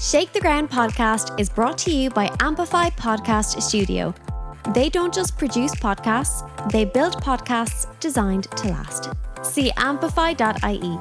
Shake the Ground podcast is brought to you by Amplify Podcast Studio. They don't just produce podcasts, they build podcasts designed to last. See amplify.ie.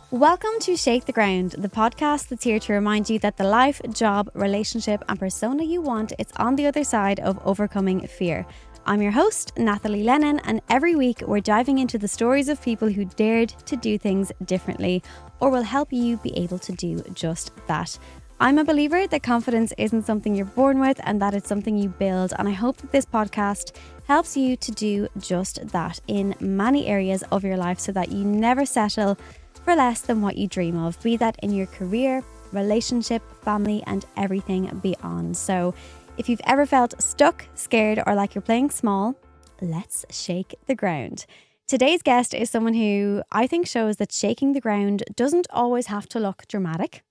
Welcome to Shake the Ground, the podcast that's here to remind you that the life, job, relationship, and persona you want is on the other side of overcoming fear. I'm your host, Nathalie Lennon, and every week we're diving into the stories of people who dared to do things differently or will help you be able to do just that. I'm a believer that confidence isn't something you're born with and that it's something you build, and I hope that this podcast helps you to do just that in many areas of your life so that you never settle for less than what you dream of, be that in your career, relationship, family, and everything beyond. So if you've ever felt stuck, scared, or like you're playing small, let's shake the ground. Today's guest is someone who I think shows that shaking the ground doesn't always have to look dramatic.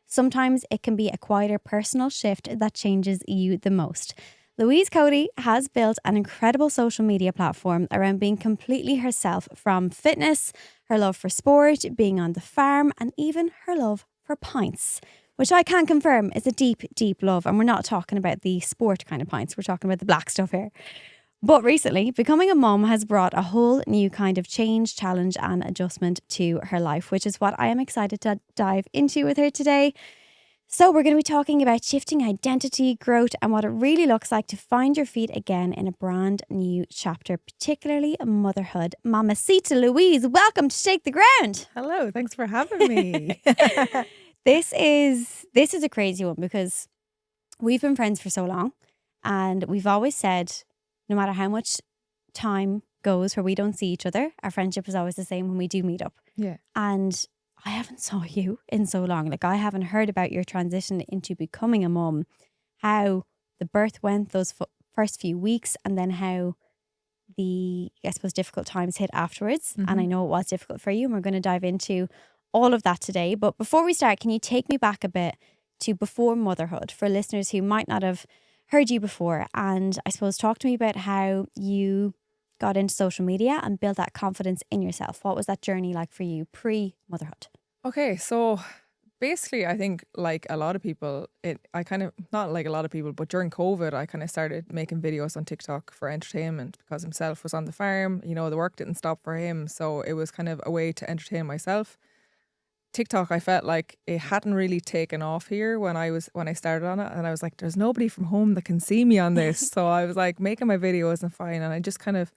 Sometimes it can be a quieter personal shift that changes you the most. Louise Cody has built an incredible social media platform around being completely herself, from fitness, her love for sport, being on the farm, and even her love for pints, which I can confirm is a deep, deep love. And we're not talking about the sport kind of pints. We're talking about the black stuff here. But recently, becoming a mom has brought a whole new kind of change, challenge, and adjustment to her life, which is what I am excited to dive into with her today. So we're going to be talking about shifting identity, growth, and what it really looks like to find your feet again in a brand new chapter, particularly motherhood. Mamacita Louise, welcome to Shake the Ground. Hello, thanks for having me. This is a crazy one because we've been friends for so long, and we've always said no matter how much time goes where we don't see each other, our friendship is always the same when we do meet up. Yeah. And I haven't saw you in so long. Like, I haven't heard about your transition into becoming a mum, how the birth went those first few weeks, and then how the, I suppose, difficult times hit afterwards. Mm-hmm. And I know it was difficult for you, and we're going to dive into all of that today. But before we start, can you take me back a bit to before motherhood for listeners who might not have heard you before? And I suppose talk to me about how you got into social media and built that confidence in yourself. What was that journey like for you pre-motherhood? Okay, so basically I think like a lot of people, not like a lot of people, but during COVID I kind of started making videos on TikTok for entertainment because himself was on the farm, you know, the work didn't stop for him. So it was kind of a way to entertain myself. TikTok, I felt like it hadn't really taken off here when I started on it, and I was like, there's nobody from home that can see me on this. So I was like making my videos and fine, and I just kind of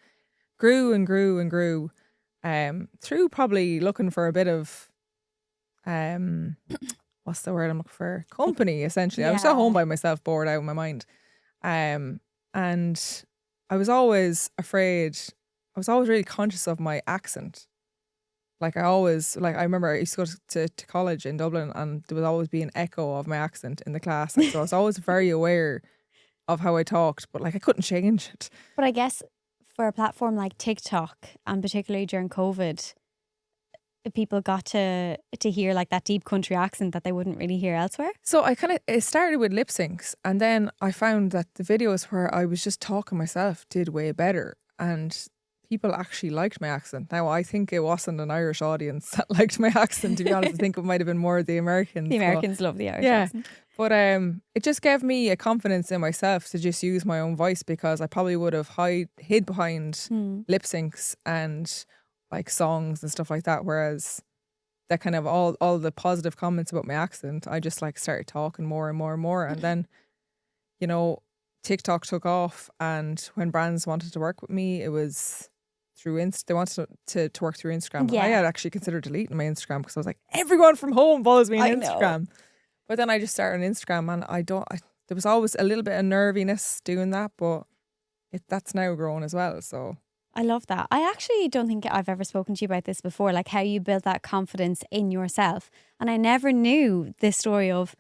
grew and grew and grew through probably looking for a bit of what's the word I'm looking for? Company, essentially. Yeah. I was at home by myself, bored out of my mind. And I was always afraid, I was always really conscious of my accent. Like I remember I used to go to college in Dublin, and there would always be an echo of my accent in the class. Like, so I was always very aware of how I talked, but like I couldn't change it. But I guess for a platform like TikTok, and particularly during COVID, people got to hear like that deep country accent that they wouldn't really hear elsewhere. So it started with lip syncs, and then I found that the videos where I was just talking myself did way better, and people actually liked my accent. Now, I think it wasn't an Irish audience that liked my accent, to be honest. I think it might have been more the Americans. The Americans love the Irish accent. But it just gave me a confidence in myself to just use my own voice, because I probably would have hid behind lip syncs and like songs and stuff like that. Whereas that kind of all the positive comments about my accent, I just like started talking more and more and more. And then, you know, TikTok took off, and when brands wanted to work with me, it was through they wanted to work through Instagram. Yeah. I had actually considered deleting my Instagram because I was like, everyone from home follows me on Instagram. But then I just started on Instagram, and there was always a little bit of nerviness doing that, but that's now grown as well. So I love that. I actually don't think I've ever spoken to you about this before, like how you built that confidence in yourself. And I never knew this story of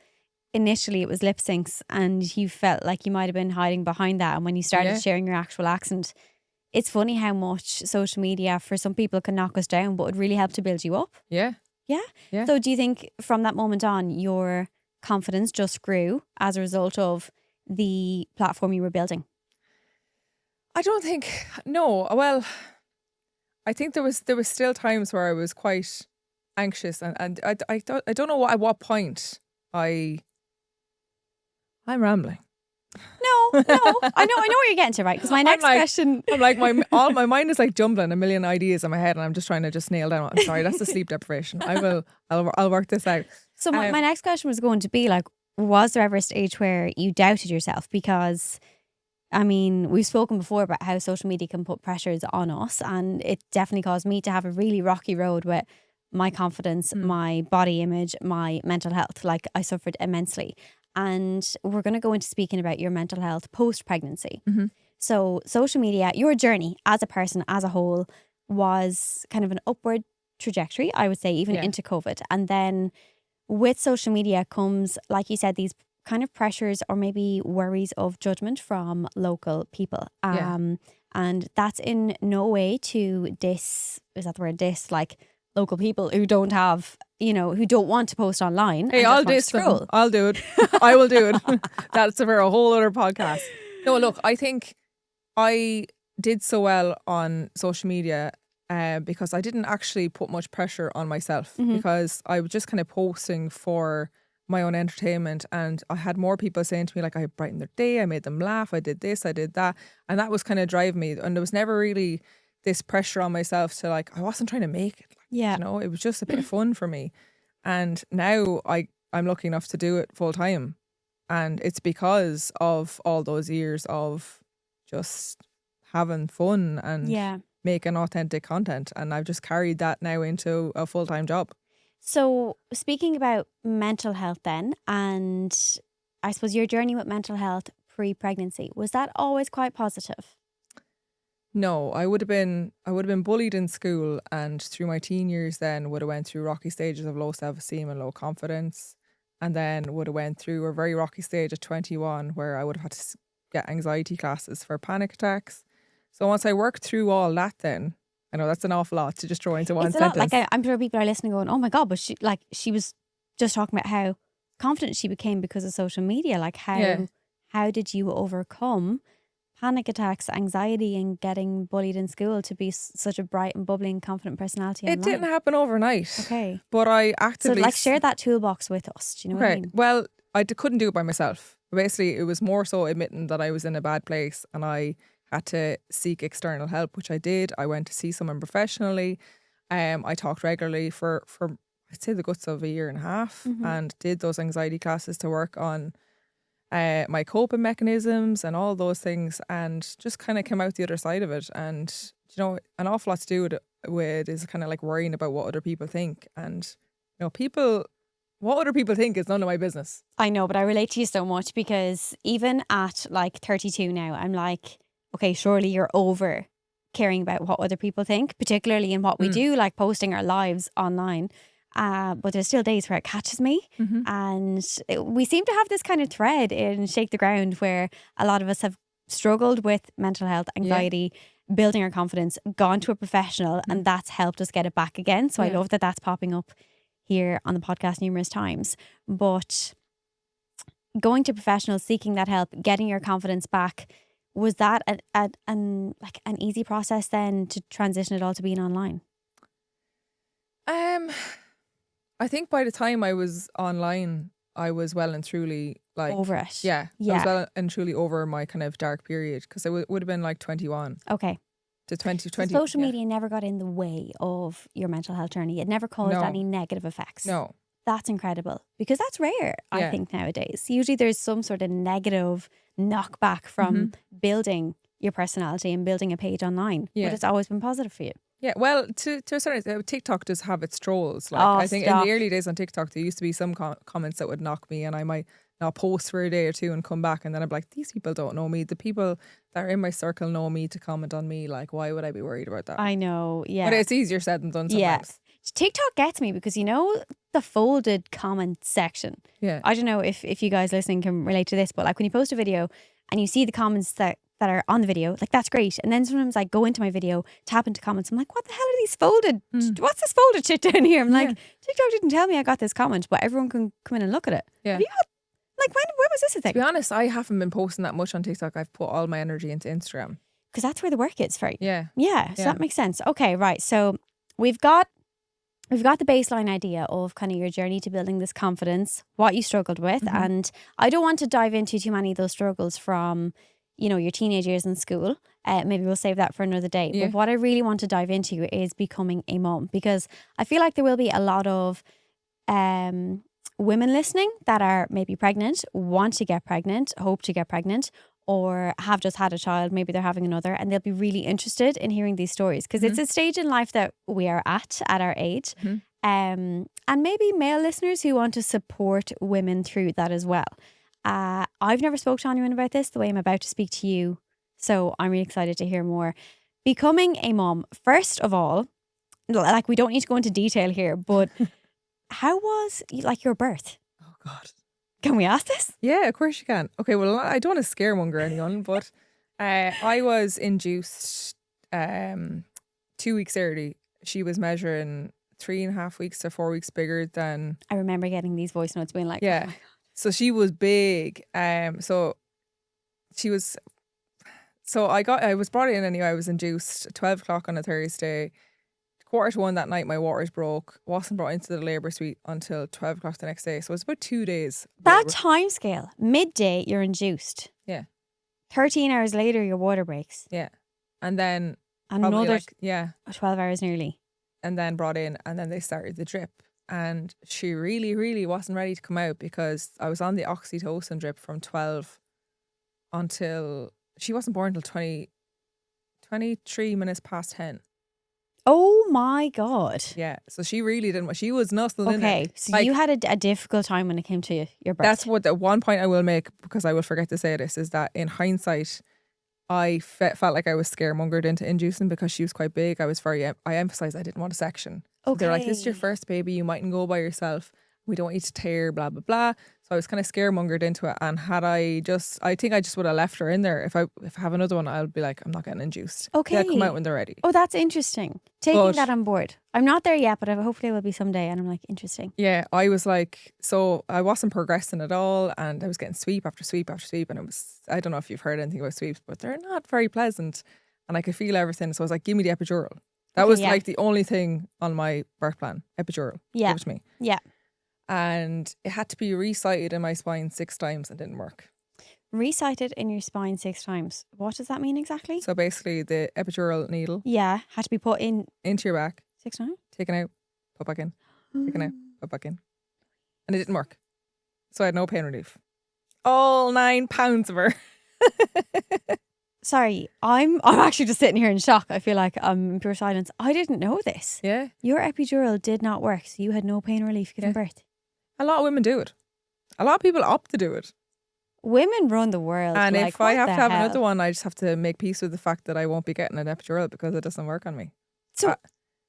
initially it was lip syncs and you felt like you might have been hiding behind that. And when you started sharing your actual accent, it's funny how much social media for some people can knock us down, but it really helped to build you up. Yeah. Yeah. Yeah. So do you think from that moment on, your confidence just grew as a result of the platform you were building? I don't think, no. Well, I think there was still times where I was quite anxious, and I don't know at what point I'm rambling. No, I know where you're getting to, right? Because my next question, I'm like my mind is like jumbling a million ideas in my head, and I'm just trying to just nail down. I'm sorry, that's the sleep deprivation. I'll work this out. So my next question was going to be like, was there ever a stage where you doubted yourself? Because I mean, we've spoken before about how social media can put pressures on us, and it definitely caused me to have a really rocky road with my confidence, my body image, my mental health. Like, I suffered immensely. And we're going to go into speaking about your mental health post-pregnancy. So social media, your journey as a person, as a whole, was kind of an upward trajectory, I would say, even into COVID. And then with social media comes, like you said, these kind of pressures or maybe worries of judgment from local people. And that's in no way to like local people who don't have, you know, who don't want to post online. Hey, I'll do it. I'll do it. I will do it. That's for a whole other podcast. No, look, I think I did so well on social media because I didn't actually put much pressure on myself because I was just kind of posting for my own entertainment, and I had more people saying to me like, I brightened their day, I made them laugh, I did this, I did that, and that was kind of driving me. And there was never really this pressure on myself to like, I wasn't trying to make it. You know, it was just a bit of fun for me. And now I'm lucky enough to do it full time. And it's because of all those years of just having fun and making authentic content. And I've just carried that now into a full-time job. So speaking about mental health then, and I suppose your journey with mental health pre-pregnancy, was that always quite positive? No, I would have been bullied in school, and through my teen years then would have went through rocky stages of low self-esteem and low confidence, and then would have went through a very rocky stage at 21 where I would have had to get anxiety classes for panic attacks. So once I worked through all that, then I know that's an awful lot to just throw into one sentence. Like I'm sure people are listening going, oh my God, but she was just talking about how confident she became because of social media. Like how did you overcome panic attacks, anxiety, and getting bullied in school to be such a bright and bubbly and confident personality online? It didn't happen overnight. Okay. But I actively... So like share that toolbox with us. Do you know what I mean? Well, I couldn't do it by myself. Basically, it was more so admitting that I was in a bad place and I had to seek external help, which I did. I went to see someone professionally. I talked regularly for I'd say the guts of a year and a half and did those anxiety classes to work on my coping mechanisms and all those things, and just kind of came out the other side of it. And you know, an awful lot to do with is kind of like worrying about what other people think, and you know, what other people think is none of my business. I know, but I relate to you so much because even at like 32 now, I'm like, okay, surely you're over caring about what other people think, particularly in what we do, like posting our lives online. But there's still days where it catches me, and we seem to have this kind of thread in Shake the Ground where a lot of us have struggled with mental health, anxiety, building our confidence, gone to a professional, and that's helped us get it back again. So I love that that's popping up here on the podcast numerous times. But going to professionals, seeking that help, getting your confidence back, was that an easy process then to transition it all to being online? I think by the time I was online, I was well and truly like over it. Yeah. I was well and truly over my kind of dark period, because it would have been like 21. Okay. To 2020. So social media never got in the way of your mental health journey. It never caused any negative effects. No. That's incredible, because that's rare, I think, nowadays. Usually there's some sort of negative knockback from building your personality and building a page online. But it's always been positive for you. Yeah, well, to a certain extent, TikTok does have its trolls. Like, I think in the early days on TikTok, there used to be some comments that would knock me, and I might not post for a day or two and come back, and then I'm like, these people don't know me. The people that are in my circle know me to comment on me. Like, why would I be worried about that? I know, yeah. But it's easier said than done sometimes. Yeah. TikTok gets me because, you know, the folded comment section. Yeah. I don't know if you guys listening can relate to this, but like when you post a video and you see the comments that are on the video, like that's great. And then sometimes I go into my video, tap into comments, I'm like, what the hell are these folded? What's this folded shit down here? I'm like, TikTok didn't tell me I got this comment, but everyone can come in and look at it. Yeah. Have you got, like, when was this a thing? To be honest, I haven't been posting that much on TikTok. I've put all my energy into Instagram. Because that's where the work is for you. Yeah. Yeah, so that makes sense. Okay, right. So we've got we've got the baseline idea of kind of your journey to building this confidence, what you struggled with. And I don't want to dive into too many of those struggles from, you know, your teenage years in school. Maybe we'll save that for another day. Yeah. But what I really want to dive into is becoming a mom, because I feel like there will be a lot of women listening that are maybe pregnant, want to get pregnant, hope to get pregnant, or have just had a child, maybe they're having another, and they'll be really interested in hearing these stories, because it's a stage in life that we are at our age. And maybe male listeners who want to support women through that as well. I've never spoke to anyone about this the way I'm about to speak to you, so I'm really excited to hear more. Becoming a mom, first of all, like, we don't need to go into detail here, but how was like your birth? Oh God. Can we ask this? Yeah, of course you can. Okay, well, I don't want to scaremonger anyone, but I was induced 2 weeks early. She was measuring 3.5 weeks to 4 weeks bigger than. I remember getting these voice notes being like, yeah. oh my God. So she was big. So she was. So I was brought in anyway. I was induced at 12 o'clock on a Thursday. 1:45 that night, my waters broke. Wasn't brought into the labour suite until 12 o'clock the next day. So it was about 2 days. That time scale, midday, you're induced. Yeah. 13 hours later, your water breaks. Yeah. And then Another 12 hours nearly. And then brought in, and then they started the drip. And she really, really wasn't ready to come out, because I was on the oxytocin drip from 12 until she wasn't born until 23 minutes past 10. Oh my God. Yeah. So she really didn't. She was nuzzled in it. Okay. So you had a difficult time when it came to your birth. That's what the one point I will make, because I will forget to say this, is that in hindsight, I felt like I was scaremongered into inducing, because she was quite big. I emphasised I didn't want a section. So they're like, this is your first baby, you mightn't go by yourself. We don't want you to tear, blah, blah, blah. So I was kind of scaremongered into it. And I think I just would have left her in there. If I have another one, I'll be like, I'm not getting induced. Okay. They'll come out when they're ready. Oh, that's interesting. Taking that on board. I'm not there yet, but hopefully I will be someday. And I'm like, interesting. Yeah, I was like, so I wasn't progressing at all. And I was getting sweep after sweep after sweep. And it was, I don't know if you've heard anything about sweeps, but they're not very pleasant. And I could feel everything. So I was like, give me the epidural. That was like the only thing on my birth plan, epidural. Yeah. Give it to me. Yeah. And it had to be resighted in my spine 6 times and didn't work. Resighted in your spine 6 times. What does that mean exactly? So basically the epidural needle. Yeah. Had to be put in. Into your back. 6 times? Taken out, put back in. Taken out, put back in. And it didn't work. So I had no pain relief. All 9 pounds of her. Sorry, I'm actually just sitting here in shock. I feel like I'm in pure silence. I didn't know this. Yeah. Your epidural did not work, so you had no pain relief giving birth. A lot of women do it. A lot of people opt to do it. Women run the world. And like, if I have to have hell? another one, I just have to make peace with the fact that I won't be getting an epidural because it doesn't work on me. So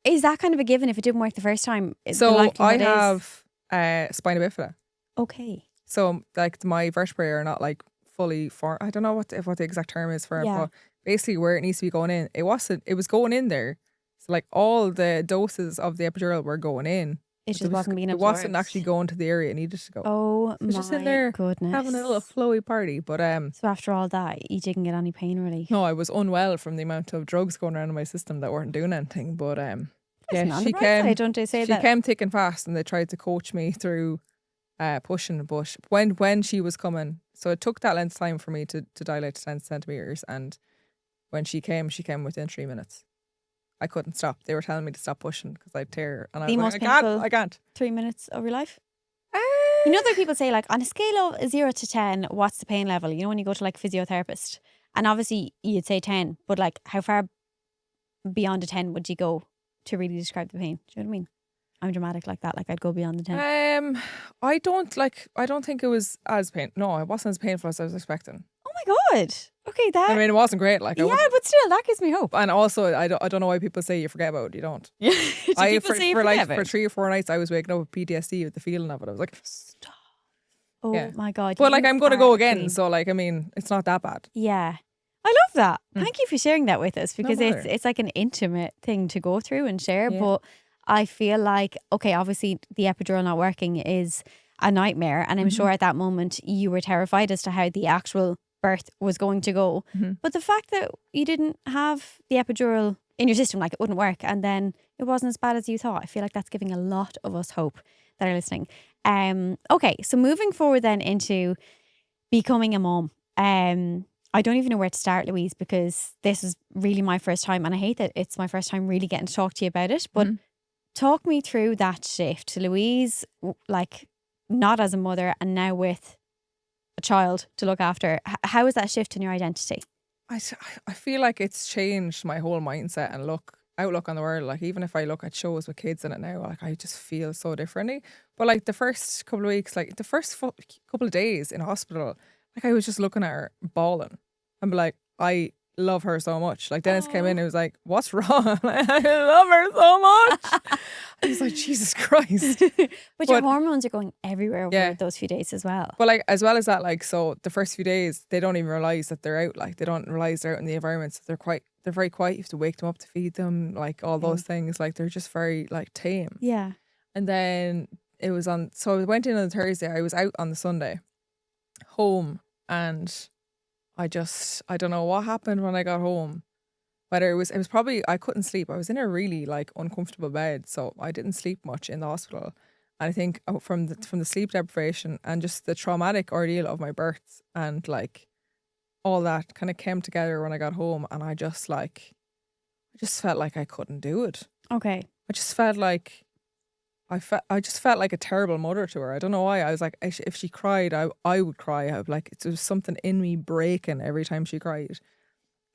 is that kind of a given if it didn't work the first time? So I have spina bifida. Okay. So like my vertebrae are not like fully formed. I don't know what the exact term is for it, but basically where it needs to be going in, it was going in there. So like all the doses of the epidural were going in. It just wasn't being absorbed. It wasn't actually going to the area it needed to go. Oh my just in there goodness. having a little flowy party. But so after all that, you didn't get any pain relief? No, I was unwell from the amount of drugs going around in my system that weren't doing anything. But she came thick and fast, and they tried to coach me through pushing. But when she was coming, so it took that length of time for me to dilate to 10 centimeters, and when she came within 3 minutes. I couldn't stop. They were telling me to stop pushing because I'd tear. And I was like, I can't. 3 minutes of your life? You know, there are people say, like, on a scale of 0 to 10, what's the pain level? You know, when you go to like physiotherapist, and obviously you'd say 10, but like, how far beyond a 10 would you go to really describe the pain? Do you know what I mean? I'm dramatic like that. Like, I'd go beyond the 10. I don't think it was as painful. No, it wasn't as painful as I was expecting. Oh my God. Okay, I mean, it wasn't great. Like, but still, that gives me hope. And also, I don't know why people say you forget about it. You don't. Yeah. For 3 or 4 nights, I was waking up with PTSD with the feeling of it. I was like, stop. Oh my God. But like, I'm going to go again. So like, I mean, it's not that bad. Yeah. I love that. Thank you for sharing that with us, because it's like an intimate thing to go through and share. Yeah. But I feel like, okay, obviously the epidural not working is a nightmare. And I'm sure at that moment you were terrified as to how the actual birth was going to go. But the fact that you didn't have the epidural in your system, like it wouldn't work, and then it wasn't as bad as you thought. I feel like that's giving a lot of us hope that are listening. Okay, so moving forward then into becoming a mom. I don't even know where to start, Louise, because this is really my first time, and I hate that it's my first time really getting to talk to you about it. But talk me through that shift, Louise, like not as a mother and now with a child to look after. How is that shift in your identity? I feel like it's changed my whole mindset and outlook on the world. Like even if I look at shows with kids in it now, like I just feel so differently. But like the first couple of weeks, like the first couple of days in hospital, like I was just looking at her bawling and be like, I love her so much. Like Dennis came in and was like, what's wrong? I love her so much. I was like, Jesus Christ. But your hormones are going everywhere over those few days as well. But like as well as that, like so the first few days they don't even realise that they're out. Like they don't realise they're out in the environment. So they're very quiet. You have to wake them up to feed them, like all those things. Like they're just very like tame. Yeah. And then so I went in on the Thursday, I was out on the Sunday home, and I don't know what happened when I got home. Whether it was probably, I couldn't sleep. I was in a really like uncomfortable bed, so I didn't sleep much in the hospital. And I think from the sleep deprivation and just the traumatic ordeal of my birth and like all that kind of came together when I got home, and I just felt like I couldn't do it. Okay. I just felt like I just felt like a terrible mother to her. I don't know why. I was like, if she cried, I would cry. I would like, it was something in me breaking every time she cried.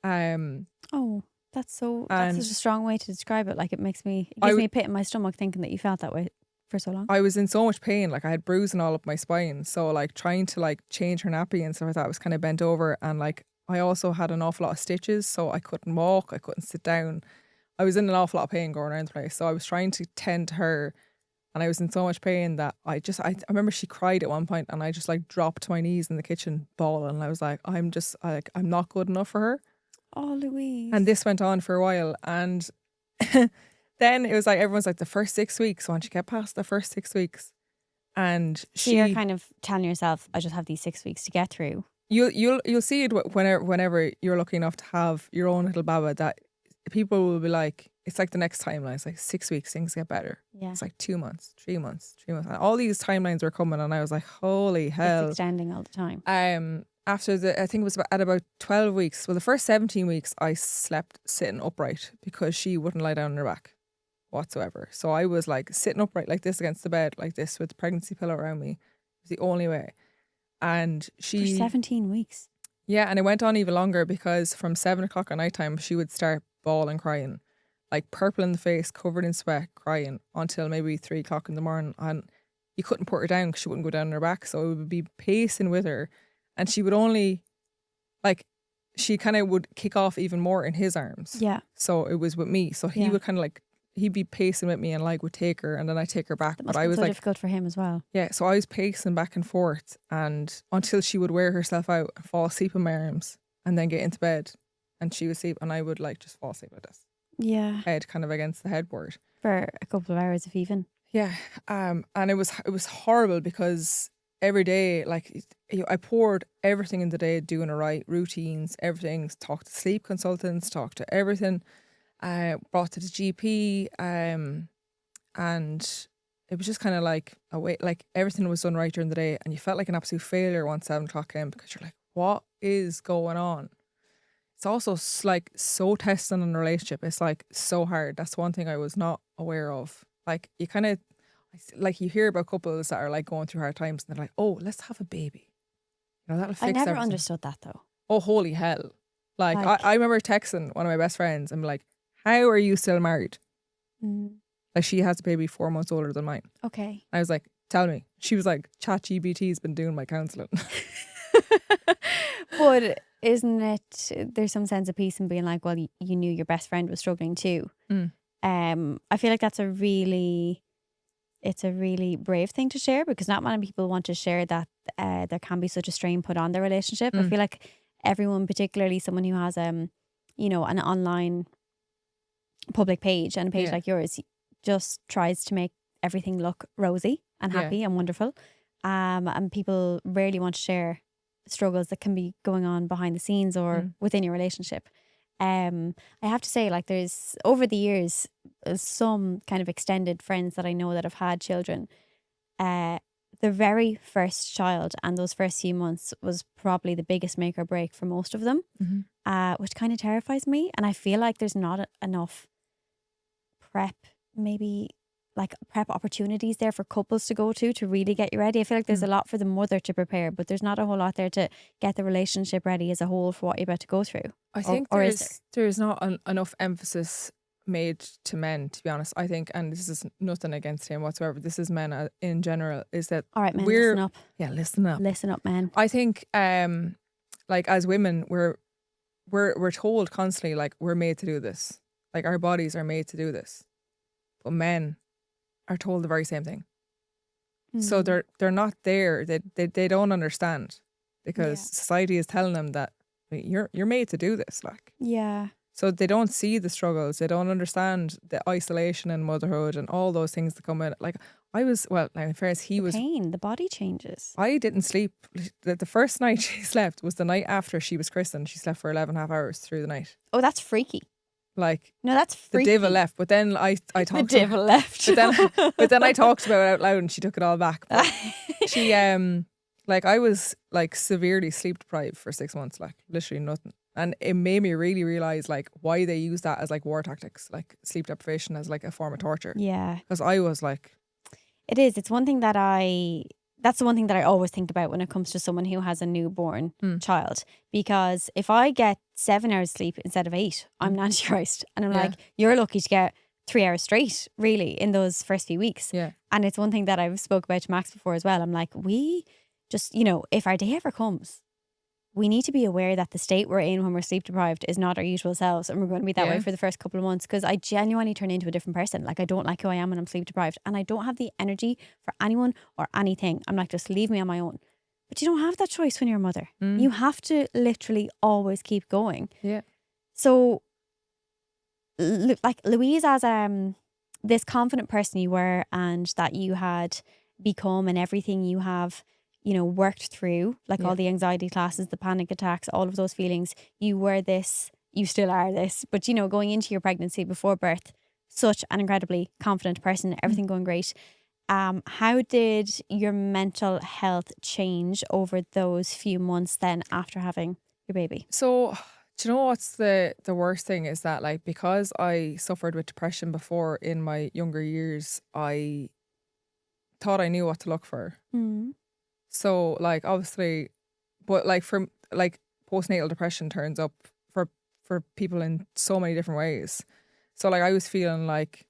Oh, that's such a strong way to describe it. Like it gives me a pit in my stomach thinking that you felt that way for so long. I was in so much pain. Like I had bruising all up my spine. So like trying to like change her nappy and stuff like that, I was kind of bent over, and like I also had an awful lot of stitches, so I couldn't walk, I couldn't sit down. I was in an awful lot of pain going around the place. So I was trying to tend to her, and I was in so much pain that I remember she cried at one point, and I just like dropped to my knees in the kitchen bawling, and I was like, I'm not good enough for her. Oh, Louise. And this went on for a while, and then it was like everyone's like the first 6 weeks. Once you get past the first 6 weeks, and so you're kind of telling yourself, I just have these 6 weeks to get through. You'll see it whenever you're lucky enough to have your own little baba, that people will be like, it's like the next timeline. It's like 6 weeks, things get better. Yeah. It's like 2 months, 3 months, 3 months. And all these timelines were coming, and I was like, holy hell. It's extending all the time. After I think it was at about 12 weeks. Well, the first 17 weeks I slept sitting upright because she wouldn't lie down on her back whatsoever. So I was like sitting upright like this against the bed, like this, with the pregnancy pillow around me. It was the only way. And for 17 weeks. Yeah, and it went on even longer, because from 7 o'clock at night time she would start bawling, crying, like purple in the face, covered in sweat, crying until maybe 3 o'clock in the morning. And you couldn't put her down because she wouldn't go down on her back. So it would be pacing with her, and she would only she kind of would kick off even more in his arms. Yeah. So it was with me. So he would kind of like, he'd be pacing with me and like would take her, and then I'd take her back. That must be so difficult for him as well. Yeah, so I was pacing back and forth, and until she would wear herself out and fall asleep in my arms, and then get into bed, and she would sleep, and I would like just fall asleep like this. Yeah. Head kind of against the headboard. For a couple of hours if even. Yeah. And it was horrible, because every day, like I poured everything in the day, doing it right, routines, everything, talked to sleep consultants, talked to everything. Brought to the GP, and it was just kind of like everything was done right during the day, and you felt like an absolute failure once 7 o'clock came, because you're like, what is going on? It's also like so testing in a relationship. It's like so hard. That's one thing I was not aware of. Like you kind of like you hear about couples that are like going through hard times, and they're like, oh, let's have a baby. You know, that'll fix everything. I never understood that though. Oh, holy hell. Like I remember texting one of my best friends and be like, how are you still married? Like she has a baby 4 months older than mine. Okay. I was like, tell me. She was like, ChatGPT's been doing my counselling. But isn't it, there's some sense of peace in being like, well, you knew your best friend was struggling too. I feel like it's a really brave thing to share, because not many people want to share that there can be such a strain put on their relationship. I feel like everyone, particularly someone who has an online public page and a page like yours, just tries to make everything look rosy and happy and wonderful, and people rarely want to share struggles that can be going on behind the scenes or within your relationship. I have to say, like, there's over the years some kind of extended friends that I know that have had children. The very first child and those first few months was probably the biggest make or break for most of them, which kind of terrifies me. And I feel like there's not enough prep, maybe like prep opportunities there for couples to go to really get you ready. I feel like there's a lot for the mother to prepare, but there's not a whole lot there to get the relationship ready as a whole for what you're about to go through. I think or is there's not enough emphasis made to men, to be honest. I think, and this is nothing against him whatsoever, this is men in general, is that all right, men, we're listen up. Yeah, listen up. Listen up, men. I think like as women we're told constantly like we're made to do this. Like our bodies are made to do this. But men are told the very same thing. So they're not there. They don't understand because society is telling them that you're made to do this. Like, yeah. So they don't see the struggles. They don't understand the isolation and motherhood and all those things that come in. Like I was, well, in fairness, he was pain. The body changes. I didn't sleep. The first night she slept was the night after she was christened. She slept for 11.5 hours through the night. Oh, that's freaky. Like, no, that's freaky. The devil left, but then I talked. The devil left. But then I talked about it out loud, and she took it all back. But she like I was like severely sleep deprived for 6 months, like literally nothing, and it made me really realize like why they use that as like war tactics, like sleep deprivation as like a form of torture. Yeah, because I was like, it is. It's one thing that that's the one thing that I always think about when it comes to someone who has a newborn child. Because if I get 7 hours sleep instead of 8, I'm an antichrist. And I'm like, you're lucky to get 3 hours straight, really, in those first few weeks. Yeah. And it's one thing that I've spoke about to Max before as well. I'm like, we just, you know, if our day ever comes, we need to be aware that the state we're in when we're sleep deprived is not our usual selves, and we're going to be that way for the first couple of months, because I genuinely turn into a different person. Like, I don't like who I am when I'm sleep deprived, and I don't have the energy for anyone or anything. I'm like, just leave me on my own. But you don't have that choice when you're a mother. You have to literally always keep going. Yeah. So like Louise, as this confident person you were and that you had become, and everything you have, you know, worked through, like all the anxiety classes, the panic attacks, all of those feelings, you were this, you still are this, but you know, going into your pregnancy before birth, such an incredibly confident person, everything going great. How did your mental health change over those few months then after having your baby? So, do you know what's the worst thing is that, like, because I suffered with depression before in my younger years, I thought I knew what to look for. So, like, obviously, but like from like postnatal depression turns up for people in so many different ways. So, like, I was feeling like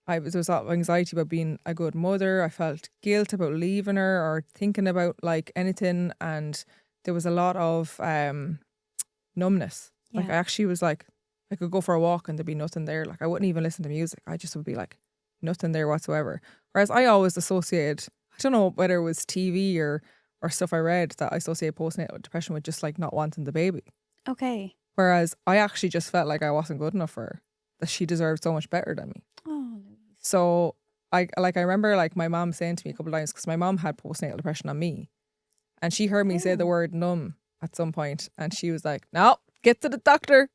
there was a lot of anxiety about being a good mother. I felt guilt about leaving her or thinking about like anything, and there was a lot of numbness. Like, I actually was like, I could go for a walk and there'd be nothing there. Like, I wouldn't even listen to music. I just would be like, nothing there whatsoever. Whereas I always associated, I don't know whether it was TV or stuff I read, that I associate postnatal depression with just like not wanting the baby. Okay. Whereas I actually just felt like I wasn't good enough for her, that she deserved so much better than me. Oh. So I remember like my mom saying to me a couple of times, because my mom had postnatal depression on me, and she heard me say the word numb at some point, and she was like, no, get to the doctor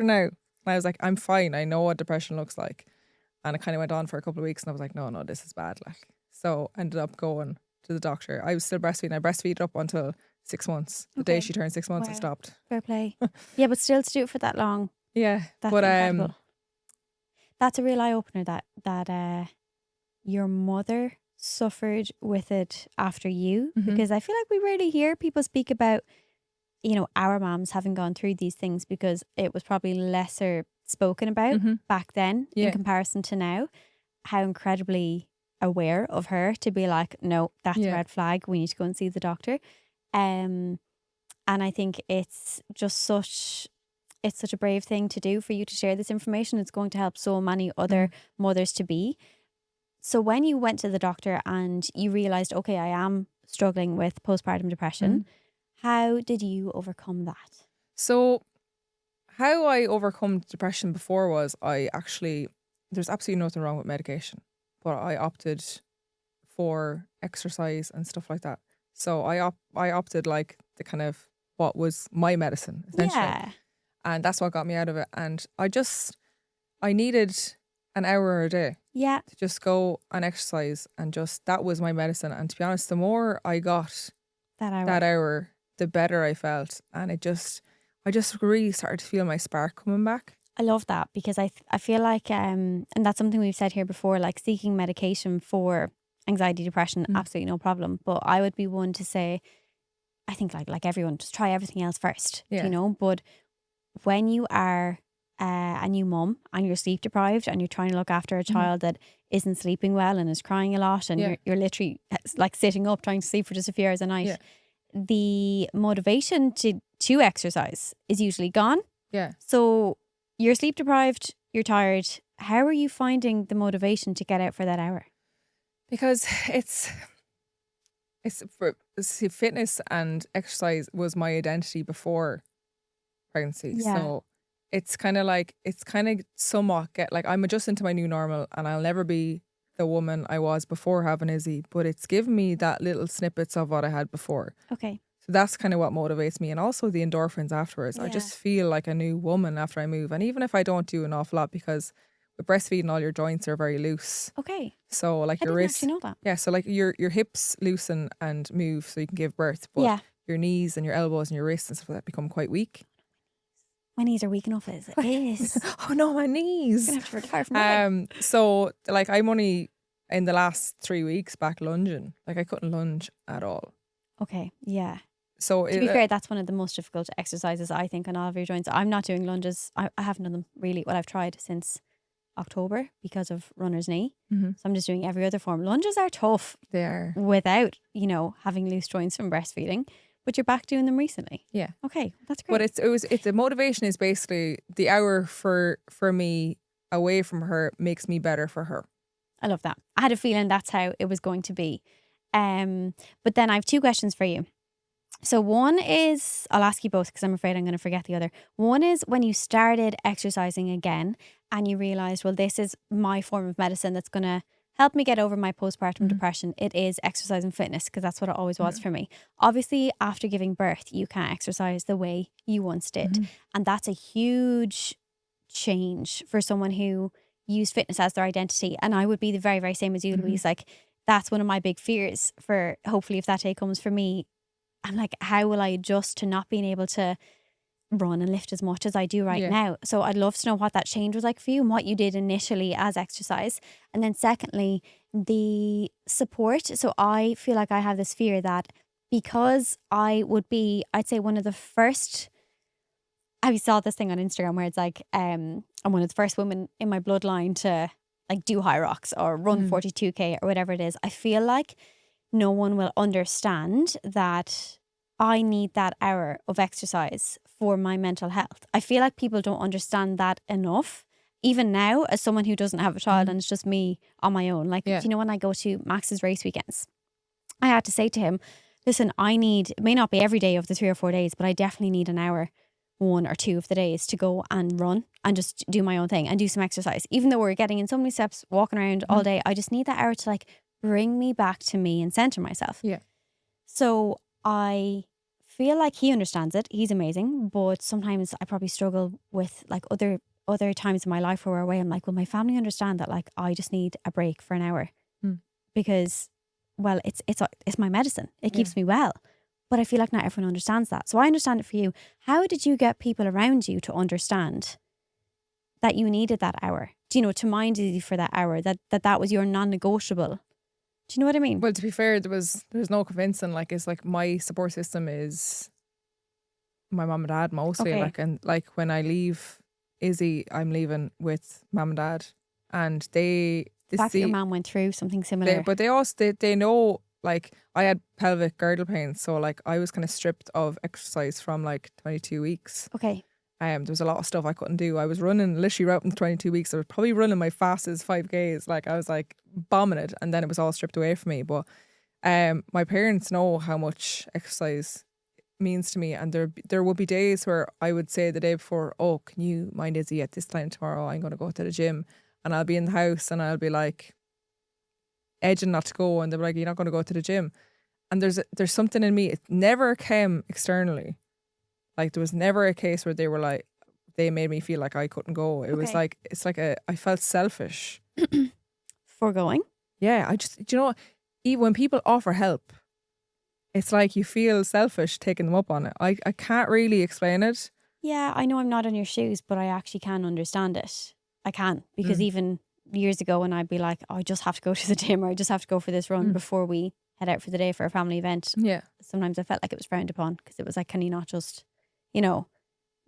now. And I was like, I'm fine, I know what depression looks like. And it kind of went on for a couple of weeks, and I was like, no, this is bad. Like, so I ended up going to the doctor. I was still breastfeeding. I breastfeed up until 6 months. The day she turned 6 months, I stopped. Fair play. Yeah, but still to do it for that long. Yeah, that's but incredible. That's a real eye opener that your mother suffered with it after you, because I feel like we rarely hear people speak about, you know, our moms having gone through these things, because it was probably lesser spoken about back then in comparison to now. How incredibly aware of her to be like, no, that's a red flag, we need to go and see the doctor. And I think it's just such a brave thing to do for you to share this information. It's going to help so many other mothers to be. So when you went to the doctor and you realised, okay, I am struggling with postpartum depression, how did you overcome that? So how I overcome depression before was there's absolutely nothing wrong with medication, but I opted for exercise and stuff like that. So I opted like the kind of what was my medicine, essentially. Yeah. And that's what got me out of it. And I needed an hour a day Yeah. to just go and exercise, and just that was my medicine. And to be honest, the more I got That hour. the better I felt. And I just really started to feel my spark coming back. I love that, because I feel like and that's something we've said here before, like seeking medication for anxiety, depression, absolutely no problem. But I would be one to say, I think like everyone, just try everything else first, Yeah. But when you are a new mum and you're sleep deprived and you're trying to look after a child that isn't sleeping well and is crying a lot, and you're literally like sitting up trying to sleep for just a few hours a night, the motivation to exercise is usually gone. Yeah. So you're sleep deprived, you're tired. How are you finding the motivation to get out for that hour? Because it's fitness and exercise was my identity before pregnancy. Yeah. So it's kind of somewhat I'm adjusting to my new normal, and I'll never be the woman I was before having Izzy, but it's given me that little snippets of what I had before. Okay. So that's kind of what motivates me, and also the endorphins afterwards. I Yeah. just feel like a new woman after I move. And even if I don't do an awful lot, because with breastfeeding all your joints are very loose. Okay. So like I your didn't wrists, actually know that. yeah, so like your hips loosen and move so you can give birth, but your knees and your elbows and your wrists and stuff like that become quite weak. My knees are weak enough as it is. Oh no, my knees. I'm gonna have to retire from running. So like I'm only in the last 3 weeks back lunging. Like I couldn't lunge at all. Okay, yeah. So To be fair, that's one of the most difficult exercises, I think, on all of your joints. I'm not doing lunges. I haven't done them really. Well, I've tried since October because of runner's knee. So I'm just doing every other form. Lunges are tough. They are. Without, having loose joints from breastfeeding. But you're back doing them recently. Yeah. Okay, that's great. But the motivation is basically the hour for me away from her makes me better for her. I love that. I had a feeling that's how it was going to be. But then I have two questions for you. So one is, I'll ask you both because I'm afraid I'm going to forget the other. One is when you started exercising again and you realised, well, this is my form of medicine that's going to help me get over my postpartum depression. It is exercise and fitness, because that's what it always was for me. Obviously, after giving birth, you can't exercise the way you once did. And that's a huge change for someone who used fitness as their identity. And I would be the very, very same as you, Louise. Like, that's one of my big fears for, hopefully, if that day comes for me, I'm like, how will I adjust to not being able to run and lift as much as I do right now? So I'd love to know what that change was like for you and what you did initially as exercise. And then secondly, the support. So I feel like I have this fear that because I would be, I'd say one of the first, I saw this thing on Instagram where it's like, I'm one of the first women in my bloodline to like do high rocks or run 42k or whatever it is. I feel like no one will understand that I need that hour of exercise for my mental health. I feel like people don't understand that enough. Even now, as someone who doesn't have a child and it's just me on my own. Like, when I go to Max's race weekends, I had to say to him, listen, it may not be every day of the 3 or 4 days, but I definitely need an hour, 1 or 2 of the days to go and run and just do my own thing and do some exercise. Even though we're getting in so many steps, walking around all day, I just need that hour to like bring me back to me and center myself. Yeah. So I feel like he understands it. He's amazing. But sometimes I probably struggle with like other times in my life where we're away. I'm like, will my family understand that like I just need a break for an hour? Because, well, it's my medicine. It keeps me well. But I feel like not everyone understands that. So I understand it for you. How did you get people around you to understand that you needed that hour? To mind you for that hour, that was your non-negotiable? Do you know what I mean? Well, to be fair, there was no convincing. Like, it's like my support system is my mum and dad mostly. Okay. Like, and like when I leave Izzy, I'm leaving with mum and dad, and they. The fact that your mum went through something similar. But they also they know, like, I had pelvic girdle pains, so like I was kind of stripped of exercise from like 22 weeks. Okay. There was a lot of stuff I couldn't do. I was running literally right up in 22 weeks. I was probably running my fastest 5Ks. Like, I was like bombing it, and then it was all stripped away from me. But my parents know how much exercise means to me, and there would be days where I would say the day before, oh, can you mind Izzy at this time tomorrow? I'm going to go to the gym, and I'll be in the house and I'll be like edging not to go, and they're like, you're not going to go to the gym. And there's something in me. It never came externally. Like, there was never a case where they were like, they made me feel like I couldn't go. It was Okay. like, I felt selfish. Foregoing. Yeah, I just, do you know what? Even when people offer help, it's like you feel selfish taking them up on it. I can't really explain it. Yeah, I know I'm not in your shoes, but I actually can understand it. I can, because even years ago when I'd be like, oh, I just have to go to the gym, or I just have to go for this run before we head out for the day for a family event. Yeah. Sometimes I felt like it was frowned upon, because it was like, can you not just, you know,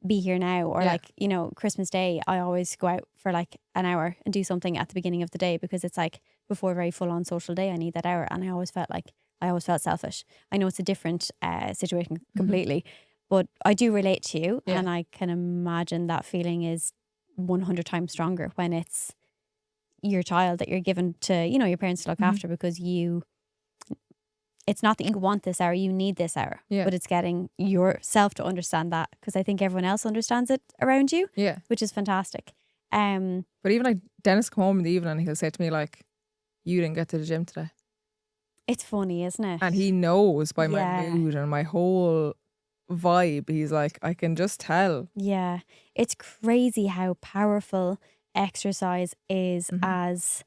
be here now? Or Yeah. like, you know, Christmas Day, I always go out for like an hour and do something at the beginning of the day, because it's like before a very full on social day, I need that hour. And I always felt selfish. I know it's a different situation completely, but I do relate to you, Yeah. and I can imagine that feeling is 100 times stronger when it's your child that you're given to, you know, your parents to look after, because it's not that you want this hour, you need this hour, Yeah. but it's getting yourself to understand that, because I think everyone else understands it around you, Yeah. which is fantastic. But even like Dennis come home in the evening and he'll say to me like, you didn't get to the gym today. It's funny, isn't it? And he knows by my Yeah. mood and my whole vibe. He's like, I can just tell. Yeah. It's crazy how powerful exercise is as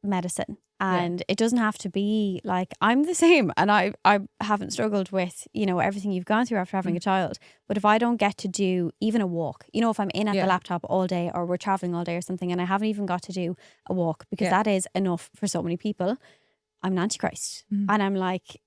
medicine. And it doesn't have to be like, I'm the same, and I haven't struggled with, you know, everything you've gone through after having a child. But if I don't get to do even a walk, you know, if I'm in at the laptop all day, or we're traveling all day or something, and I haven't even got to do a walk, because that is enough for so many people, I'm an antichrist. And I'm like,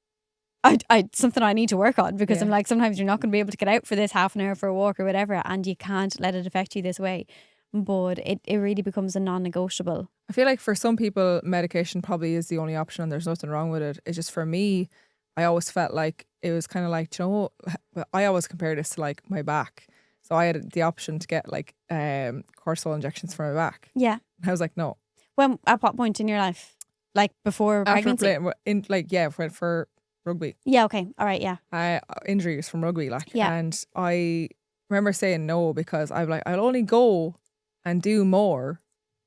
I something I need to work on, because I'm like, sometimes you're not going to be able to get out for this half an hour for a walk or whatever, and you can't let it affect you this way. But it really becomes a non-negotiable. I feel like for some people, medication probably is the only option, and there's nothing wrong with it. It's just for me, I always felt like it was kind of like, you know, I always compare this to like my back. So I had the option to get like cortisol injections for my back. Yeah. I was like, no. When, at what point in your life? Like before pregnancy? After playing, like, yeah, for rugby. Yeah, okay. All right, yeah. Injuries from rugby, like. Yeah. And I remember saying no, because I'm like, I'll only go and do more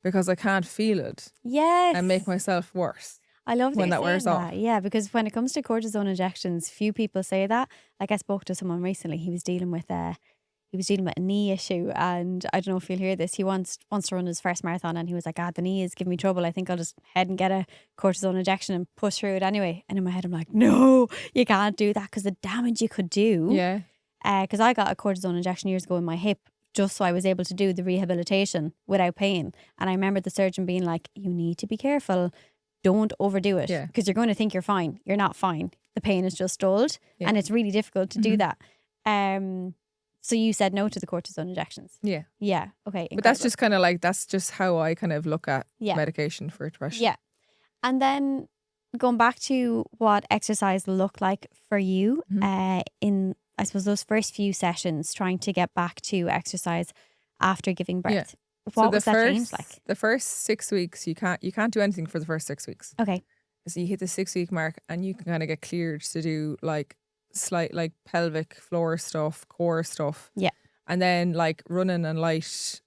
because I can't feel it. Yes. And make myself worse. I love when you're that wears saying off. that. Yeah, because when it comes to cortisone injections, few people say that. Like I spoke to someone recently, he was dealing with a knee issue, and I don't know if you'll hear this. He wants to run his first marathon, and he was like, the knee is giving me trouble. I think I'll just head and get a cortisone injection and push through it anyway. And in my head, I'm like, no, you can't do that, because the damage you could do. Yeah. Because I got a cortisone injection years ago in my hip, just so I was able to do the rehabilitation without pain. And I remember the surgeon being like, you need to be careful. Don't overdo it, because you're going to think you're fine. You're not fine. The pain is just dulled, and it's really difficult to do that. So you said no to the cortisone injections. Yeah. Yeah. Okay. But that's just kind of like, that's just how I kind of look at medication for depression. Yeah. And then going back to what exercise looked like for you in, I suppose, those first few sessions, trying to get back to exercise after giving birth. Yeah. What was that change like? The first 6 weeks, you can't do anything for the first 6 weeks. Okay. So you hit the 6-week mark, and you can kind of get cleared to do like slight like pelvic floor stuff, core stuff. Yeah. And then like running and light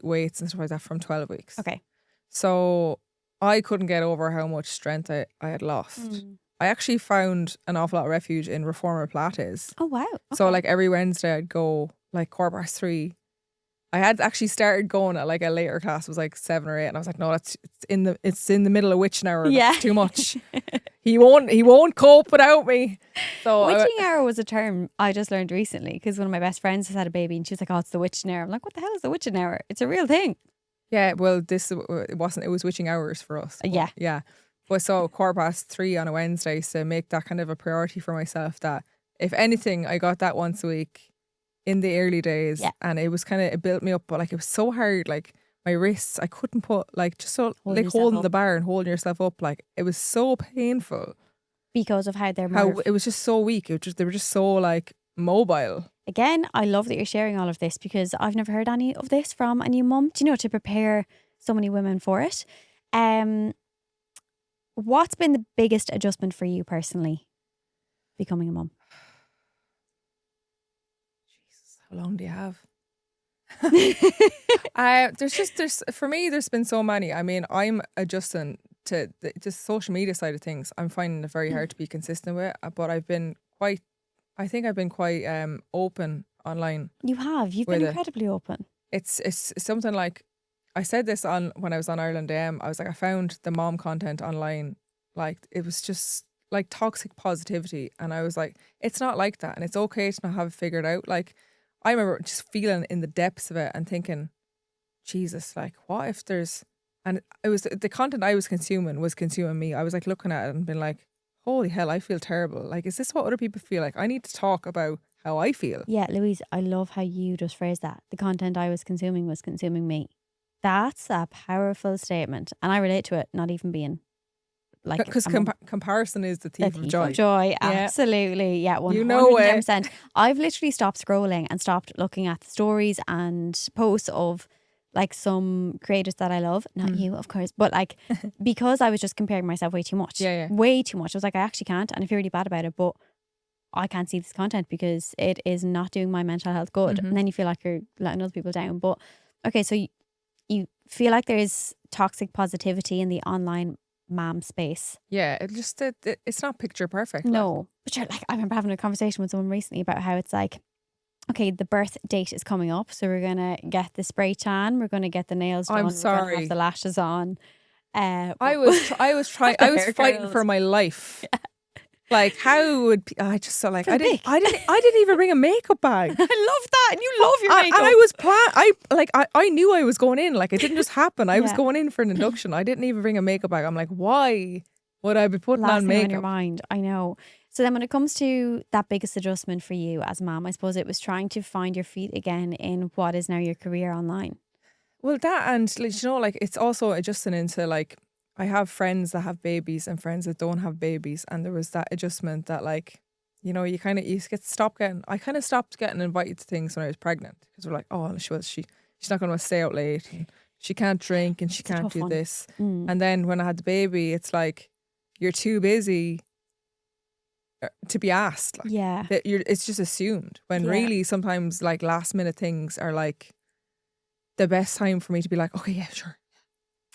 weights and stuff like that from 12 weeks. Okay. So I couldn't get over how much strength I had lost. I actually found an awful lot of refuge in Reformer Pilates. Oh wow. Okay. So like every Wednesday I'd go like 3:15. I had actually started going at like a later class. It was like 7 or 8, and I was like, no, it's in the middle of witching hour. Yeah. That's too much. He won't cope without me. So witching hour was a term I just learned recently, because one of my best friends has had a baby, and she was like, oh, it's the witching hour. I'm like, what the hell is the witching hour? It's a real thing. yeah, well, it wasn't. It was witching hours for us. Yeah. Yeah. But so 3:15 on a Wednesday, to make that kind of a priority for myself, that if anything, I got that once a week in the early days. Yeah. And it was kind of, it built me up, but like it was so hard, like my wrists, I couldn't put like, just so Hold like yourself holding up. the bar and holding yourself up, like it was so painful. Because of how they're How morphed. it was just so weak. They were just so like mobile. Again, I love that you're sharing all of this, because I've never heard any of this from a new mum, do you know, to prepare so many women for it. What's been the biggest adjustment for you personally, becoming a mum? Jesus, how long do you have? For me, there's been so many. I mean, I'm adjusting to the social media side of things. I'm finding it very hard to be consistent with, but I think I've been quite open online. You have. You've been incredibly open. It's something like, I said this on when I was on Ireland AM. I was like, I found the mom content online, like it was just like toxic positivity, and I was like, it's not like that, and it's okay to not have it figured out. Like, I remember just feeling in the depths of it and thinking, Jesus, like, what if there's, and it was the content I was consuming me. I was like looking at it and being like, holy hell, I feel terrible. Like, is this what other people feel like? I need to talk about how I feel. Yeah, Louise, I love how you just phrased that. The content I was consuming me. That's a powerful statement. And I relate to it, not even being like... Because comparison is the thief of joy. Yeah. Absolutely. Yeah, 110%. You know it. I've literally stopped scrolling and stopped looking at the stories and posts of like some creators that I love. Not you, of course. But like, because I was just comparing myself way too much. Yeah. Way too much. I was like, I actually can't. And I feel really bad about it. But I can't see this content because it is not doing my mental health good. And then you feel like you're letting other people down. But okay, so you feel like there's toxic positivity in the online mom space. Yeah, it just it's not picture perfect. No, but you're like, I remember having a conversation with someone recently about how it's like, okay, the birth date is coming up, so we're gonna get the spray tan, we're gonna get the nails done, I'm we're gonna sorry, have the lashes on. I was fighting for my life. Like, how would I just so like I didn't even bring a makeup bag. I love that, and you love your makeup. And I knew I was going in. Like, it didn't just happen. I was going in for an induction. I didn't even bring a makeup bag. I'm like, why would I be putting Last on thing makeup? on your mind, I know. So then, when it comes to that biggest adjustment for you as a mom, I suppose it was trying to find your feet again in what is now your career online. Well, that, and like, you know, like, it's also adjusting into, like, I have friends that have babies and friends that don't have babies, and there was that adjustment that, like, you know, you kind of stopped getting invited to things when I was pregnant, because we're like, oh, she's not going to stay out late, and she can't drink, and she can't do this. And then when I had the baby, it's like, you're too busy to be asked. Like, yeah, it's just assumed, when really sometimes, like, last minute things are like the best time for me to be like, okay, yeah, sure,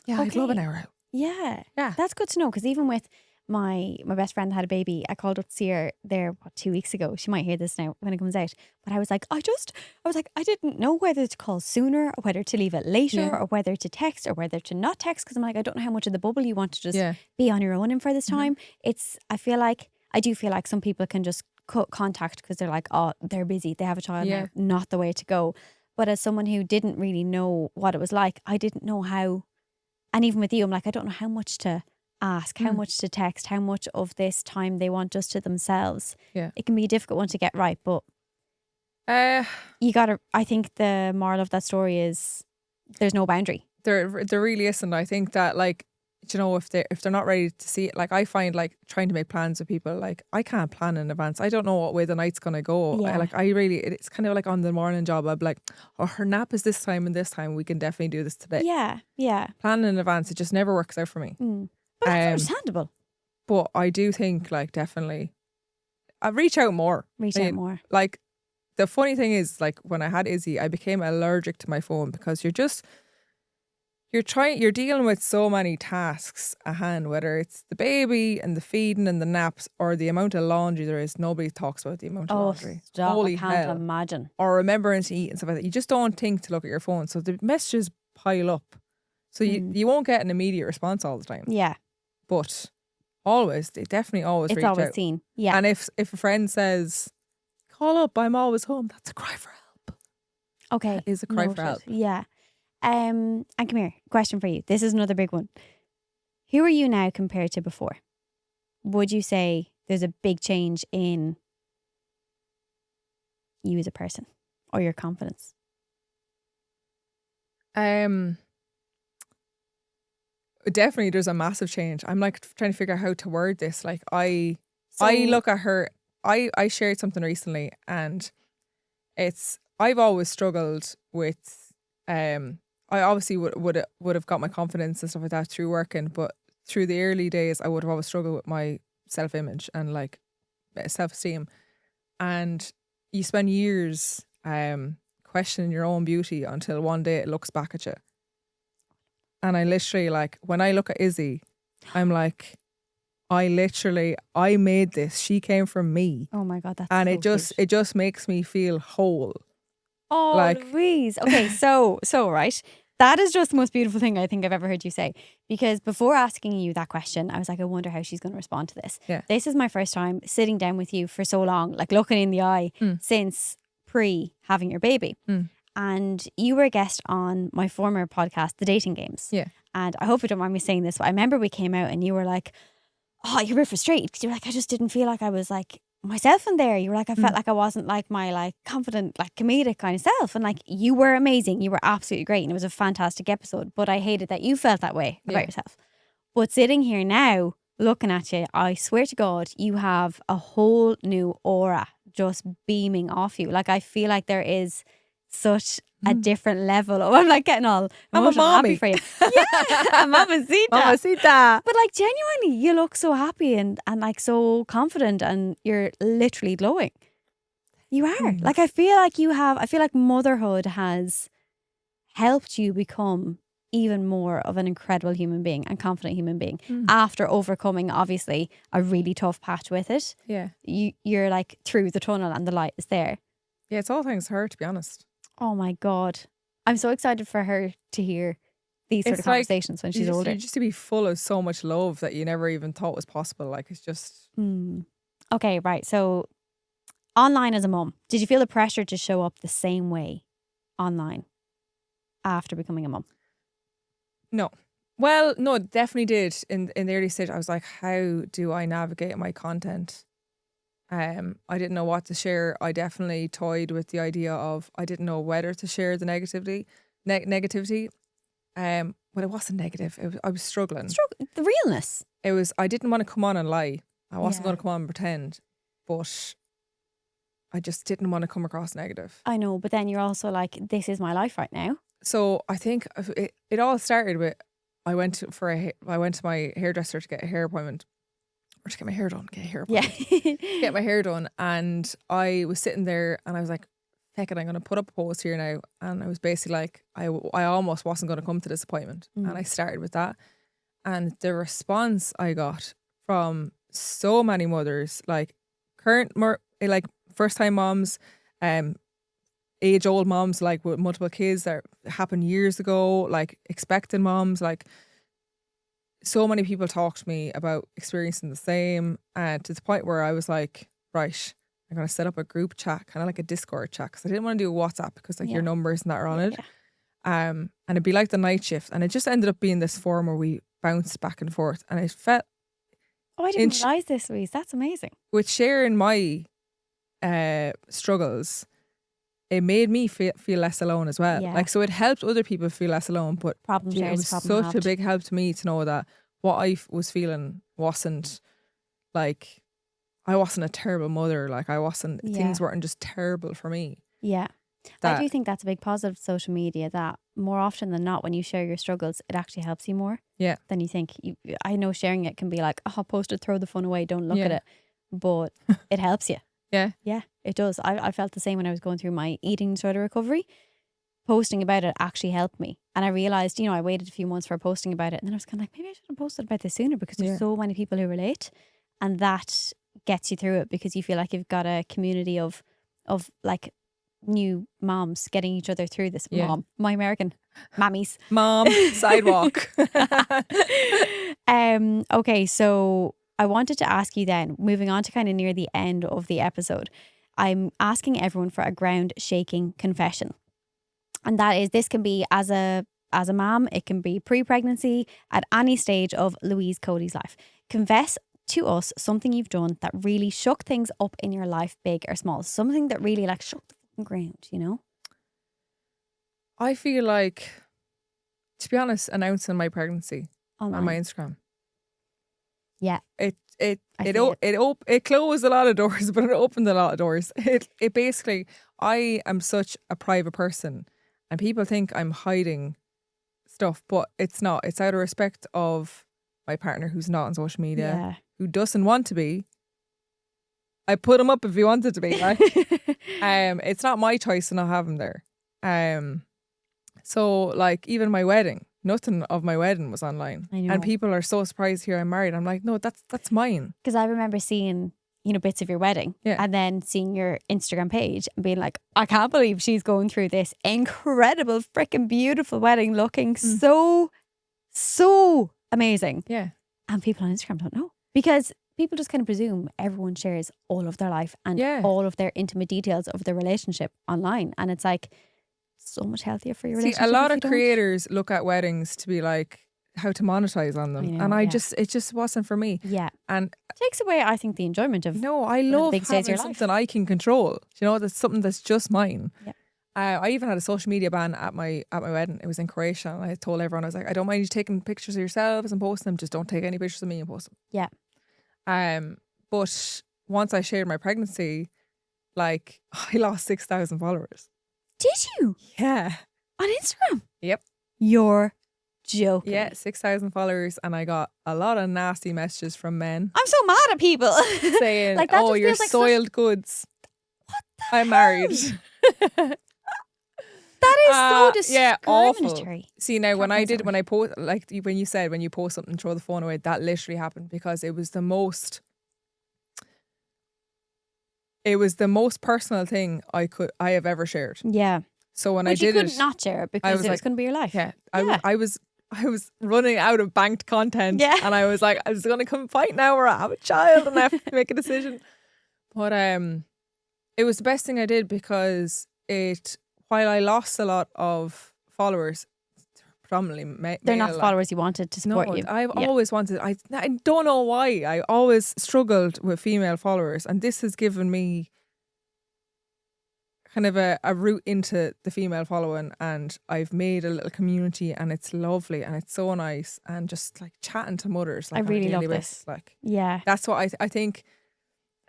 yeah, okay. I'd love an hour out. Yeah. That's good to know, because even with my best friend that had a baby, I called up to see her there 2 weeks ago. She might hear this now when it comes out, but I was like, I didn't know whether to call sooner or whether to leave it later or whether to text or whether to not text, because I'm like, I don't know how much of the bubble you want to just be on your own in for this time. I do feel like some people can just cut contact because they're like, oh, they're busy, they have a child now, not the way to go. But as someone who didn't really know what it was like, I didn't know how. And even with you, I'm like, I don't know how much to ask, how much to text, how much of this time they want just to themselves. Yeah. It can be a difficult one to get right, but you gotta, I think the moral of that story is there's no boundary. There really isn't. I think that, like, you know, if they're not ready to see it, like, I find, like, trying to make plans with people, like, I can't plan in advance. I don't know what way the night's gonna go. Yeah. It's kind of like on the morning job, I'd be like, oh, her nap is this time and this time, we can definitely do this today. Yeah. Planning in advance, it just never works out for me. But that's understandable. But I do think, like, definitely I reach out more. Like, the funny thing is, like, when I had Izzy, I became allergic to my phone, because you're dealing with so many tasks at hand, whether it's the baby and the feeding and the naps, or the amount of laundry there is. Nobody talks about the amount of laundry. Stop. Holy I can't hell. imagine. Or remembering to eat and stuff like that. You just don't think to look at your phone. So the messages pile up. So you won't get an immediate response all the time. Yeah. But they definitely always reach out. It's always seen. Yeah. And if a friend says, call up, I'm always home, that's a cry for help. Okay. That is a cry for help. Yeah. And come here, question for you. This is another big one. Who are you now compared to before? Would you say there's a big change in you as a person or your confidence? Definitely there's a massive change. I'm like trying to figure out how to word this. Like, I look at her, I shared something recently, and I've always struggled with I obviously would have got my confidence and stuff like that through working, but through the early days I would have always struggled with my self-image and, like, self-esteem. And you spend years questioning your own beauty until one day it looks back at you. And I literally, like, when I look at Izzy, I'm like, I made this. She came from me. Oh my God, that's And so it just makes me feel whole. Oh, like, Louise. Okay, so right. That is just the most beautiful thing I think I've ever heard you say. Because before asking you that question, I was like, I wonder how she's going to respond to this. Yeah. This is my first time sitting down with you for so long, like looking in the eye since pre having your baby. And you were a guest on my former podcast, The Dating Games. Yeah. And I hope you don't mind me saying this, but I remember we came out and you were like, oh, you were frustrated because you were like, I just didn't feel like I was like myself in there. You were like, I felt like I wasn't like my like confident, like comedic kind of self. And like, you were amazing. You were absolutely great. And it was a fantastic episode. But I hated that you felt that way about yourself. But sitting here now, looking at you, I swear to God, you have a whole new aura just beaming off you. Like, I feel like there is such a different level. Oh, I'm like getting all emotional, happy for you. Yeah, mamacita. Mamacita. But like genuinely, you look so happy and like so confident, and you're literally glowing. You are. Like, I feel like motherhood has helped you become even more of an incredible human being and confident human being after overcoming obviously a really tough patch with it. Yeah. You're like through the tunnel and the light is there. Yeah, it's all thanks to her, to be honest. Oh my God. I'm so excited for her to hear these sort of conversations when she's older. You just to be full of so much love that you never even thought was possible. Like, it's just... Okay, right. So online as a mum, did you feel the pressure to show up the same way online after becoming a mum? No. Well, no, definitely did. In the early stage, I was like, how do I navigate my content? I didn't know what to share. I definitely toyed with the idea of I didn't know whether to share the negativity. But it wasn't negative. I was struggling. The realness. It was. I didn't want to come on and lie. I wasn't going to come on and pretend. But I just didn't want to come across negative. I know, but then you're also like, this is my life right now. So I think it all started with I went to my hairdresser to get a hair appointment. Or to get my hair done. Get my hair done. And I was sitting there and I was like, heck it, I'm going to put up a post here now. And I was basically like, I almost wasn't going to come to this appointment. And I started with that. And the response I got from so many mothers, like first time moms, age old moms, like with multiple kids that happened years ago, like expecting moms, like so many people talk to me about experiencing the same, to the point where I was like, right, I'm going to set up a group chat, kind of like a Discord chat, because I didn't want to do a WhatsApp because like your numbers and that are on it. And it'd be like the night shift. And it just ended up being this form where we bounced back and forth. And it felt... Oh, I didn't realise this, Louise. That's amazing. With sharing my struggles, it made me feel less alone as well. Yeah. Like, so it helped other people feel less alone, but it was such a big help to me to know that what I was feeling wasn't like, I wasn't a terrible mother. Like, I wasn't, things weren't just terrible for me. Yeah. I do think that's a big positive of social media, that more often than not, when you share your struggles, it actually helps you more than you think. I know sharing it can be like, oh, post it, throw the fun away, don't look at it. But it helps you. Yeah. Yeah, it does. I felt the same when I was going through my eating disorder recovery. Posting about it actually helped me. And I realised, I waited a few months for posting about it. And then I was kind of like, maybe I should have posted about this sooner, because there's so many people who relate. And that gets you through it, because you feel like you've got a community of like new moms getting each other through this. My American mammies. Mom, sidewalk. Okay, so I wanted to ask you then, moving on to kind of near the end of the episode, I'm asking everyone for a ground shaking confession. And that is, this can be as a mom, it can be pre-pregnancy, at any stage of Louise Cody's life. Confess to us something you've done that really shook things up in your life, big or small. Something that really like shook the fucking ground, I feel like, to be honest, announcing my pregnancy on my Instagram. Yeah. It closed a lot of doors, but it opened a lot of doors. It basically, I am such a private person, and people think I'm hiding stuff, but it's not. It's out of respect of my partner, who's not on social media, who doesn't want to be. I put him up if he wanted to be. Right? It's not my choice to not have him there. So like, even my wedding, nothing of my wedding was online. I know. And people are so surprised here I'm married. I'm like, no, that's mine. Because I remember seeing, you know, bits of your wedding and then seeing your Instagram page and being like, I can't believe she's going through this incredible, freaking beautiful wedding looking so amazing. Yeah. And people on Instagram don't know because people just kind of presume everyone shares all of their life and all of their intimate details of their relationship online. And it's like so much healthier for your relationship. See, a lot of creators look at weddings to be like how to monetize on them. And it just wasn't for me. Yeah. And it takes away, I think, the enjoyment of I love having something I can control. You know, that's something that's just mine. Yeah. I even had a social media ban at my wedding. It was in Croatia, and I told everyone, I was like, I don't mind you taking pictures of yourselves and posting them, just don't take any pictures of me and post them. Yeah. But once I shared my pregnancy, like I lost 6,000 followers. Did you? Yeah. On Instagram? Yep. You're joking. Yeah, 6,000 followers, and I got a lot of nasty messages from men. I'm so mad at people saying, like, oh, you're like soiled goods. What the I'm married. That is so discriminatory. Yeah, awful. See, now when I post, like when you said, when you post something, throw the phone away, that literally happened because it was the most personal thing I have ever shared. Yeah. So when I did you couldn't not share it because it was going to be your life. Yeah. I was running out of banked content. Yeah. And I was like, I was going to come fight now or I have a child and I have to make a decision. But it was the best thing I did because while I lost a lot of followers, predominantly they're not followers you wanted to support you. I've always wanted, I don't know why, I always struggled with female followers, and this has given me kind of a route into the female following, and I've made a little community and it's lovely and it's so nice, and just like chatting to mothers. Like, I really love this. Like, yeah, that's what I think.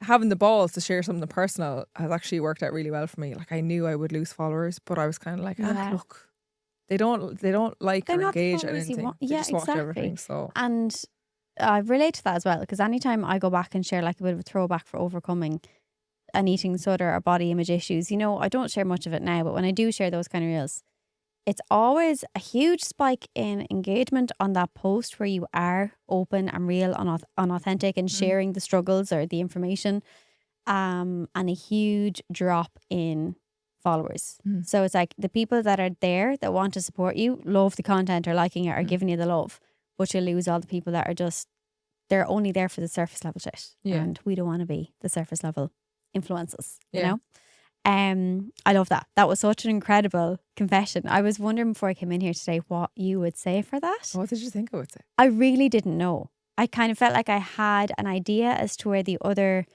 Having the balls to share something personal has actually worked out really well for me. Like, I knew I would lose followers, but I was kind of like, look, they don't like they're or not engage in followers you anything. want. They Yeah, just watch exactly. everything. So, and I relate to that as well, because anytime I go back and share like a bit of a throwback for overcoming an eating disorder or body image issues, you know, I don't share much of it now, but when I do share those kind of reels, it's always a huge spike in engagement on that post where you are open and real and authentic and sharing the struggles or the information, and a huge drop in followers. So it's like the people that are there that want to support you, love the content or liking it or giving you the love, but you lose all the people that are just, they're only there for the surface level shit. Yeah. And we don't want to be the surface level influences, you know? I love that. That was such an incredible confession. I was wondering before I came in here today what you would say for that. What did you think I would say? I really didn't know. I kind of felt like I had an idea as to where the other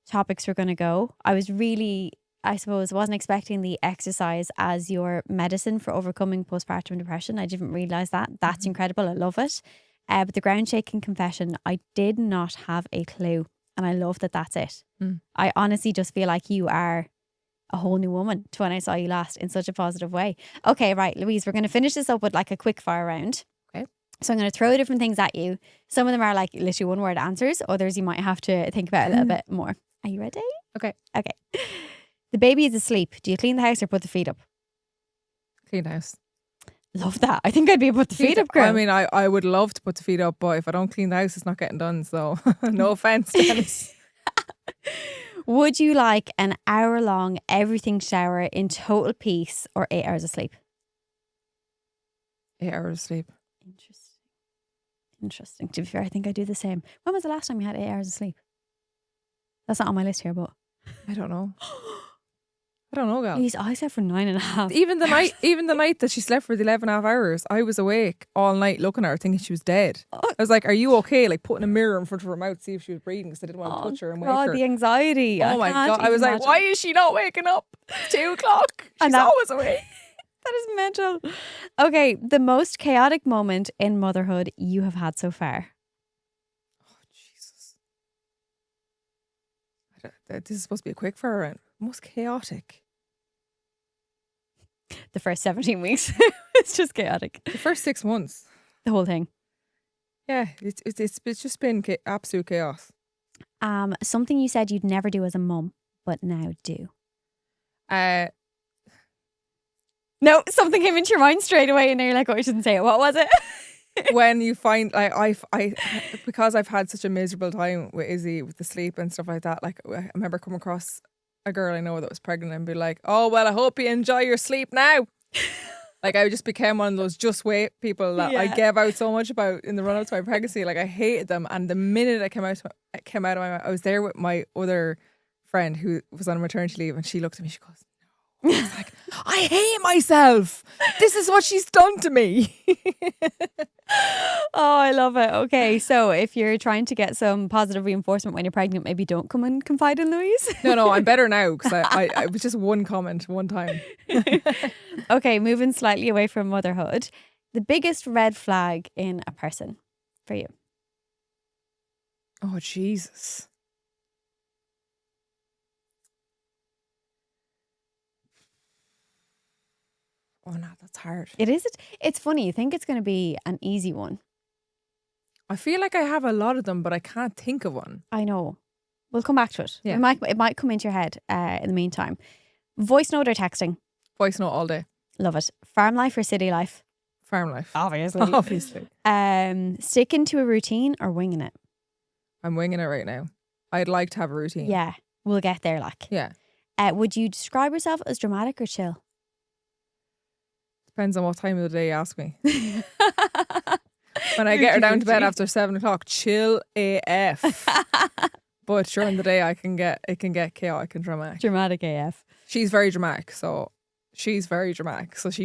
topics were going to go. I was really, I suppose, wasn't expecting the exercise as your medicine for overcoming postpartum depression. I didn't realise that. That's incredible. I love it. But the ground shaking confession, I did not have a clue. And I love that that's it. I honestly just feel like you are a whole new woman to when I saw you last in such a positive way. Okay, right, Louise, we're going to finish this up with like a quick fire round. Okay. So I'm going to throw different things at you. Some of them are like literally one word answers. Others you might have to think about a little bit more. Are you ready? Okay. Okay. The baby is asleep. Do you clean the house or put the feet up? Clean house. Love that. I think I'd be a put the feet up girl. I mean, I would love to put the feet up, but if I don't clean the house, it's not getting done. So no offense, Dennis. Would you like an hour-long everything shower in total peace or 8 hours of sleep? 8 hours of sleep. Interesting. To be fair, I think I do the same. When was the last time you had 8 hours of sleep? That's not on my list here, but I don't know. I don't know, gal. Please, I slept for 9.5. Even the night that she slept for the 11.5 hours, I was awake all night looking at her, thinking she was dead. I was like, "Are you okay?" Like putting a mirror in front of her mouth to see if she was breathing, because I didn't want to touch her and wake her. The anxiety! Oh my God! I was like, "Why is she not waking up? It's 2 o'clock. She's always awake." That is mental. Okay, the most chaotic moment in motherhood you have had so far. Oh Jesus! This is supposed to be a quick fire round. Most chaotic. The first 17 weeks. It's just chaotic. The first 6 months. The whole thing. Yeah, it's just been absolute chaos. Something you said you'd never do as a mum, but now do. No, something came into your mind straight away and you're like, oh, I shouldn't say it. What was it? When you find like I because I've had such a miserable time with Izzy with the sleep and stuff like that, like I remember coming across a girl I know that was pregnant and be like, oh well, I hope you enjoy your sleep now. Like I just became one of those just wait people that I gave out so much about in the run up to my pregnancy. Like I hated them, and the minute I came out of my mouth, I was there with my other friend who was on maternity leave, and she looked at me, she goes, I was like, I hate myself. This is what she's done to me. Oh, I love it. Okay, so if you're trying to get some positive reinforcement when you're pregnant, maybe don't come and confide in Louise. No, I'm better now because I was just one comment one time. Okay, moving slightly away from motherhood. The biggest red flag in a person for you? Oh, Jesus. Oh no, that's hard. It is. It's funny. You think it's going to be an easy one. I feel like I have a lot of them, but I can't think of one. I know. We'll come back to it. Yeah. It might come into your head in the meantime. Voice note or texting? Voice note all day. Love it. Farm life or city life? Farm life. Obviously. Obviously. Sticking to a routine or winging it? I'm winging it right now. I'd like to have a routine. Yeah. We'll get there, like. Yeah. Would you describe yourself as dramatic or chill? Depends on what time of the day you ask me. When I get her down to bed after 7 o'clock, chill AF. But during the day, it can get chaotic and dramatic. Dramatic AF. She's very dramatic, so she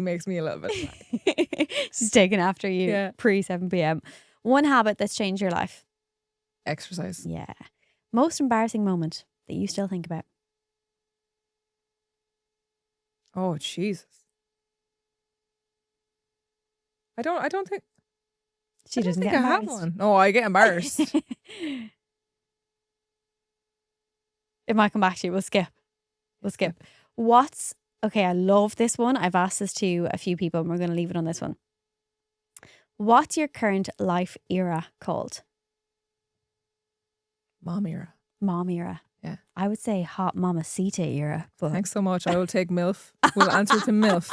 makes me a little bit dramatic. She's taken after you pre 7 p.m. One habit that's changed your life? Exercise. Yeah. Most embarrassing moment that you still think about? Oh, Jesus. I don't think she doesn't think get I embarrassed. have one. No, I get embarrassed. It might come back to you. We'll skip. Okay, I love this one. I've asked this to a few people and we're going to leave it on this one. What's your current life era called? Mom era. Mom era. Yeah. I would say hot mamacita era. But Thanks so much. I will take MILF. We'll answer to MILF.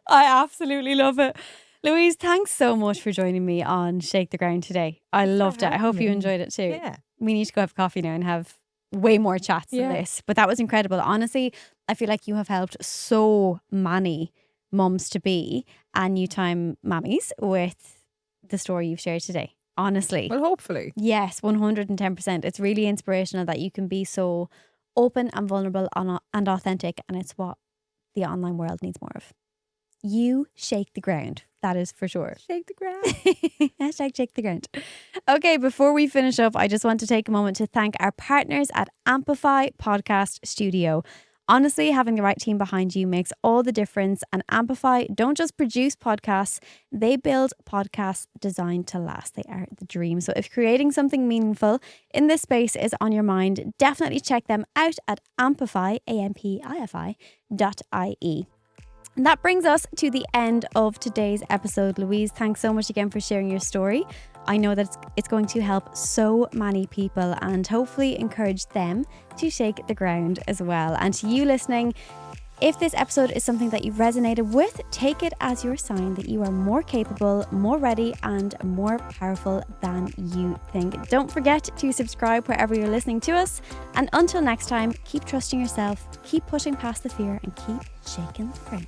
I absolutely love it. Louise, thanks so much for joining me on Shake the Ground today. I loved it. I hope you enjoyed it too. Yeah. We need to go have coffee now and have way more chats than this. But that was incredible. Honestly, I feel like you have helped so many mums to be and new time mammies with the story you've shared today. Honestly. Well, hopefully. Yes, 110%. It's really inspirational that you can be so open and vulnerable and authentic, and it's what the online world needs more of. You shake the ground. That is for sure. Shake the ground. Hashtag shake the ground. Okay, before we finish up, I just want to take a moment to thank our partners at Amplify Podcast Studio. Honestly, having the right team behind you makes all the difference. And Amplify don't just produce podcasts, they build podcasts designed to last. They are the dream. So if creating something meaningful in this space is on your mind, definitely check them out at Amplify, amplify.ie. And that brings us to the end of today's episode. Louise, thanks so much again for sharing your story. I know that it's going to help so many people and hopefully encourage them to shake the ground as well. And to you listening, if this episode is something that you've resonated with, take it as your sign that you are more capable, more ready, and more powerful than you think. Don't forget to subscribe wherever you're listening to us. And until next time, keep trusting yourself, keep pushing past the fear, and keep shaking the ground.